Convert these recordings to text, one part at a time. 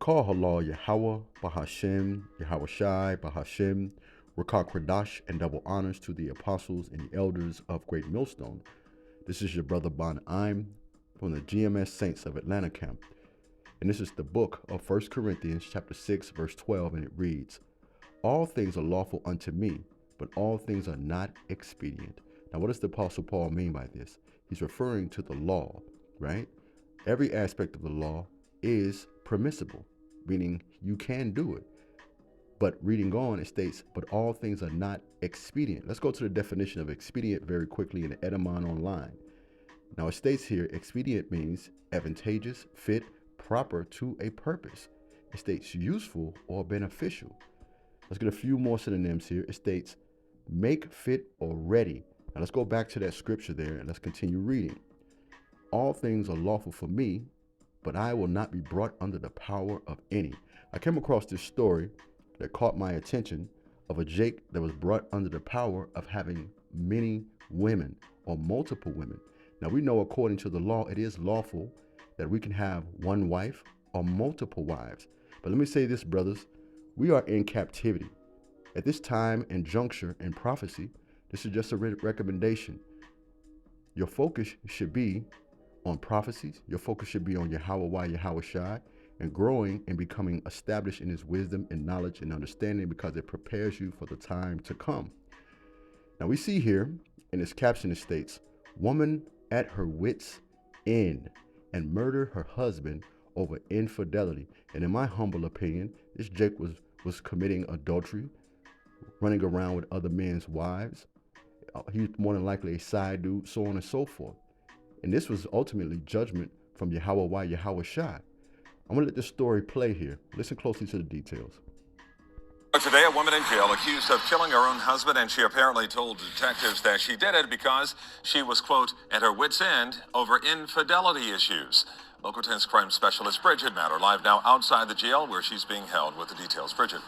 call halal Yahweh, Bahashem, Yahweh Shai, Bahashem, Rakah Kradash, and double honors to the apostles and the elders of Great Millstone. This is your brother Bon I'm from the GMS Saints of Atlanta camp. And this is the book of 1 Corinthians chapter 6, verse 12, and it reads, "All things are lawful unto me, but all things are not expedient." Now, what does the Apostle Paul mean by this? He's referring to the law, right? Every aspect of the law is permissible, meaning you can do it. But reading on, it states, but all things are not expedient. Let's go to the definition of expedient very quickly in the Edamon online. Now, it states here, expedient means advantageous, fit, proper to a purpose. It states useful or beneficial. Let's get a few more synonyms here. It states make fit or ready. Now let's go back to that scripture there and let's continue reading. All things are lawful for me, but I will not be brought under the power of any. I came across this story that caught my attention of a Jake that was brought under the power of having many women or multiple women. Now we know according to the law, it is lawful that we can have one wife or multiple wives. But let me say this, brothers, we are in captivity. At this time and juncture in prophecy, this is just a recommendation. Your focus should be on prophecies. Your focus should be on Yahweh, Yahweh Shai, and growing and becoming established in his wisdom and knowledge and understanding, because it prepares you for the time to come. Now we see here in this caption, it states, woman at her wit's end and murder her husband over infidelity. And in my humble opinion, this Jake was committing adultery, running around with other men's wives. He's more than likely a side dude, so on and so forth. And this was ultimately judgment from Yahweh, Yahweh Shai. I'm going to let this story play here. Listen closely to the details. Today, a woman in jail accused of killing her own husband, and she apparently told detectives that she did it because she was, quote, at her wit's end over infidelity issues. Local 10's crime specialist Bridget Matter live now outside the jail where she's being held with the details. Bridget.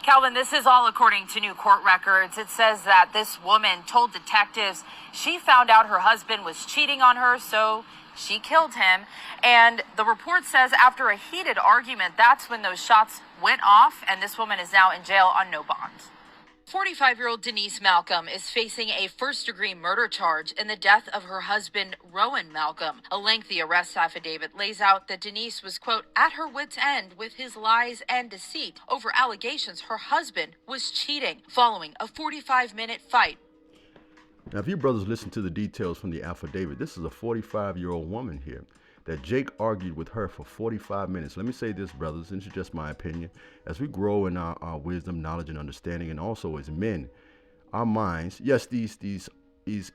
Calvin, this is all according to new court records. It says that this woman told detectives she found out her husband was cheating on her, so she killed him. And the report says after a heated argument, that's when those shots went off, and this woman is now in jail on no bond. 45-year-old Denise Malcolm is facing a first-degree murder charge in the death of her husband, Rowan Malcolm. A lengthy arrest affidavit lays out that Denise was, quote, at her wit's end with his lies and deceit over allegations her husband was cheating following a 45-minute fight. Now, if you brothers listen to the details from the affidavit, this is a 45-year-old woman here that Jake argued with her for 45 minutes. Let me say this, brothers, and this is just my opinion. As we grow in our wisdom, knowledge, and understanding, and also as men, our minds, yes, these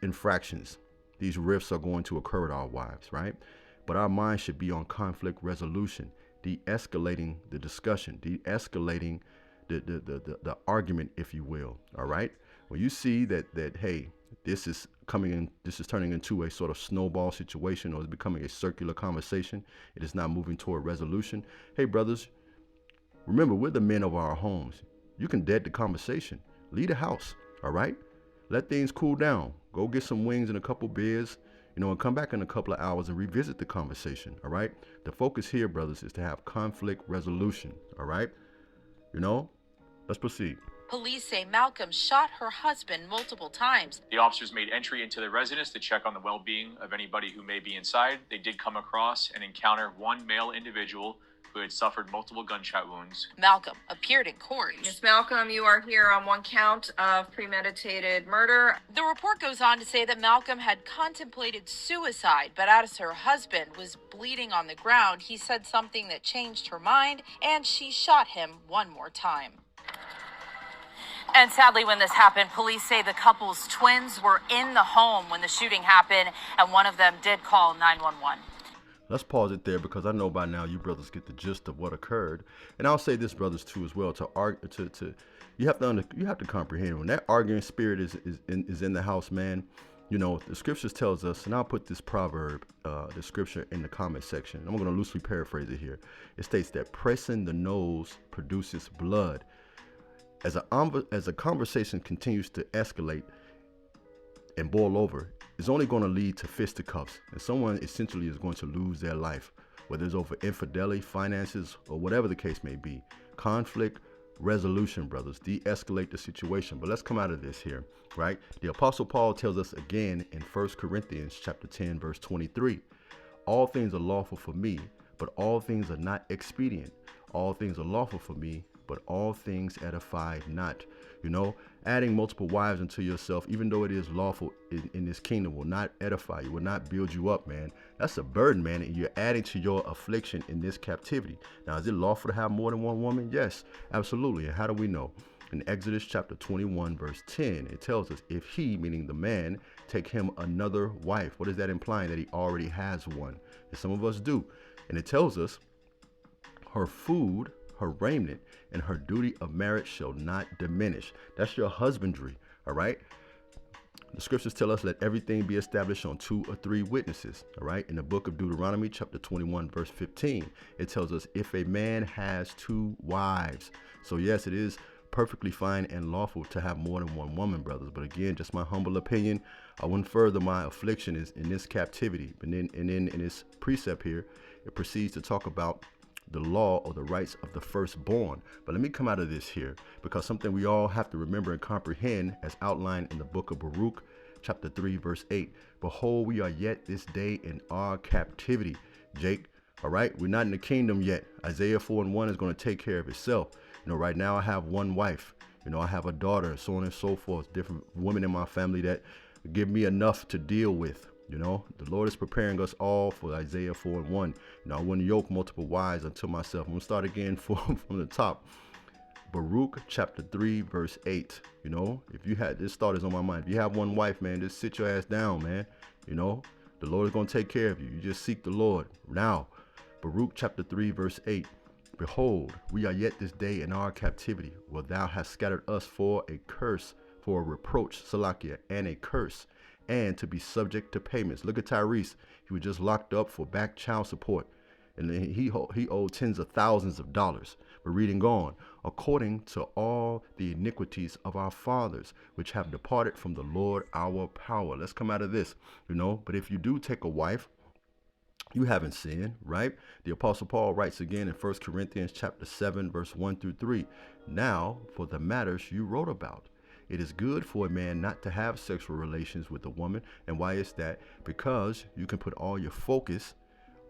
infractions, these rifts are going to occur with our wives, right? But our minds should be on conflict resolution, de-escalating the discussion, de-escalating the argument, if you will, all right? When you see that hey, this is turning into a sort of snowball situation, or is becoming a circular conversation, it is not moving toward resolution. Hey, brothers, remember, we're the men of our homes. You can dead the conversation. Leave the house, all right? Let things cool down. Go get some wings and a couple beers, and come back in a couple of hours and revisit the conversation, all right? The focus here, brothers, is to have conflict resolution, all right? Let's proceed. Police say Malcolm shot her husband multiple times. The officers made entry into the residence to check on the well-being of anybody who may be inside. They did come across and encounter one male individual who had suffered multiple gunshot wounds. Malcolm appeared in court. Ms. Malcolm, you are here on one count of premeditated murder. The report goes on to say that Malcolm had contemplated suicide, but as her husband was bleeding on the ground, he said something that changed her mind, and she shot him one more time. And sadly, when this happened, police say the couple's twins were in the home when the shooting happened, and one of them did call 911. Let's pause it there, because I know by now you brothers get the gist of what occurred. And I'll say this, brothers, too, as well. You have to comprehend, when that arguing spirit is in the house, man. The scriptures tells us, and I'll put this proverb, the scripture, in the comment section. I'm going to loosely paraphrase it here. It states that pressing the nose produces blood. As a conversation continues to escalate and boil over, it's only going to lead to fisticuffs, and someone essentially is going to lose their life whether it's over infidelity, finances, or whatever the case may be. Conflict resolution, brothers. De-escalate the situation. But let's come out of this here, right? The Apostle Paul tells us again in 1 Corinthians chapter 10, verse 23. All things are lawful for me, but all things are not expedient. All things are lawful for me, but all things edify not. You know, adding multiple wives unto yourself, even though it is lawful in this kingdom, will not edify you, will not build you up, man. That's a burden, man, and you're adding to your affliction in this captivity. Now, is it lawful to have more than one woman? Yes, absolutely. And how do we know? In Exodus chapter 21, verse 10, it tells us, if he, meaning the man, take him another wife. What is that implying? That he already has one. And some of us do. And it tells us, her food, her raiment, and her duty of marriage shall not diminish. That's your husbandry, all right? The scriptures tell us, let everything be established on 2 or 3 witnesses, all right? In the book of Deuteronomy, chapter 21, verse 15, it tells us, if a man has 2 wives. So yes, it is perfectly fine and lawful to have more than one woman, brothers. But again, just my humble opinion, I wouldn't further my affliction is in this captivity. And then in this precept here, it proceeds to talk about the law or the rights of the firstborn. But let me come out of this here, because something we all have to remember and comprehend, as outlined in the book of Baruch, chapter 3, verse 8. Behold, we are yet this day in our captivity, Jake. All right, we're not in the kingdom yet. Isaiah 4:1 is going to take care of itself. You know, right now I have one wife. You know, I have a daughter, so on and so forth. Different women in my family that give me enough to deal with. You know, the Lord is preparing us all for Isaiah 4:1. You know, I wouldn't yoke multiple wives unto myself. I'm going to start again from the top. Baruch chapter 3, verse 8. You know, if you had, this thought is on my mind. If you have one wife, man, just sit your ass down, man. You know, the Lord is going to take care of you. You just seek the Lord. Now, Baruch chapter 3, verse 8. Behold, we are yet this day in our captivity, where thou hast scattered us for a curse, for a reproach, Salakia, and a curse, and to be subject to payments. Look at Tyrese. He was just locked up for back child support, and he owed tens of thousands of dollars. But reading on, according to all the iniquities of our fathers, which have departed from the Lord our power. Let's come out of this, you know. But if you do take a wife, you haven't sinned, right? The Apostle Paul writes again in 1 Corinthians chapter 7, verse 1 through 3. Now, for the matters you wrote about. It is good for a man not to have sexual relations with a woman. And why is that? Because you can put all your focus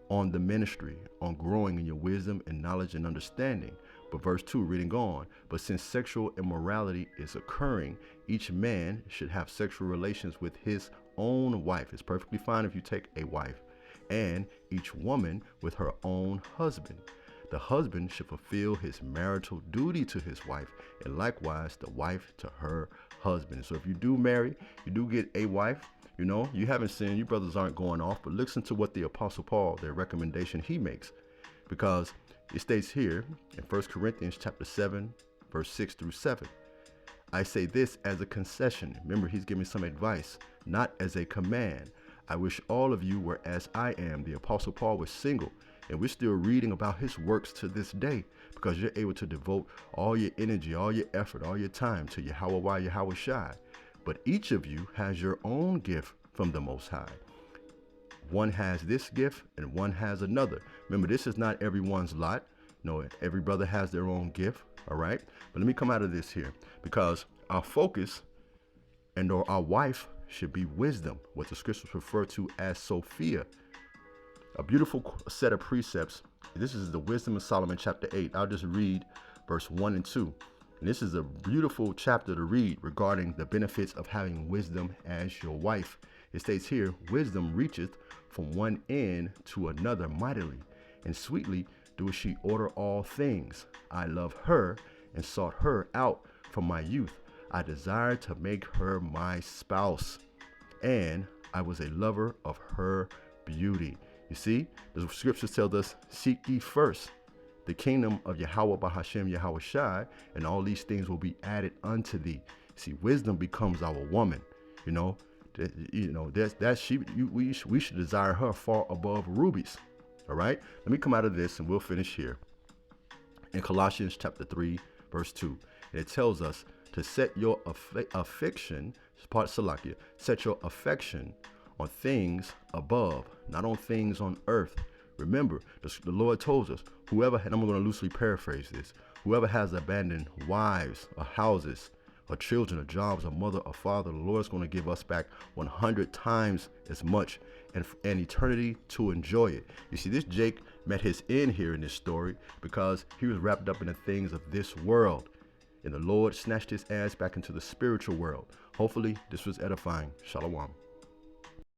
on the ministry, on growing in your wisdom and knowledge and understanding. But verse 2, reading on, but since sexual immorality is occurring, each man should have sexual relations with his own wife. It's perfectly fine if you take a wife. And each woman with her own husband. The husband should fulfill his marital duty to his wife, and likewise the wife to her husband. So if you do marry, you do get a wife, you know, you haven't sinned, you brothers aren't going off, but listen to what the Apostle Paul, their recommendation he makes, because it states here in 1 Corinthians chapter 7, verse 6 through 7. I say this as a concession. Remember, he's giving some advice, not as a command. I wish all of you were as I am. The Apostle Paul was single, and we're still reading about his works to this day, because you're able to devote all your energy, all your effort, all your time to Yahweh, Yahweh Shai. But each of you has your own gift from the Most High. One has this gift and one has another. Remember, this is not everyone's lot. No, every brother has their own gift, all right? But let me come out of this here, because our focus and or our wife should be wisdom, what the scriptures refer to as Sophia. A beautiful set of precepts. This is the Wisdom of Solomon chapter 8. I'll just read verse 1 and 2. And this is a beautiful chapter to read regarding the benefits of having wisdom as your wife. It states here, wisdom reacheth from one end to another mightily, and sweetly doeth she order all things. I love her and sought her out from my youth. I desired to make her my spouse, and I was a lover of her beauty. You see, the scriptures tell us, seek ye first the kingdom of Yahweh Bahashem Yahweh Shai, and all these things will be added unto thee. See, wisdom becomes our woman. You know, we should desire her far above rubies. All right, let me come out of this and we'll finish here. In Colossians chapter 3, verse 2, it tells us to set your affection, set your affection on things above, not on things on earth. Remember, the Lord tells us, whoever, and I'm going to loosely paraphrase this, whoever has abandoned wives or houses or children or jobs or mother or father, the Lord's going to give us back 100 times as much and eternity to enjoy it. You see, this Jake met his end here in this story because he was wrapped up in the things of this world. And the Lord snatched his ass back into the spiritual world. Hopefully, this was edifying. Shalom.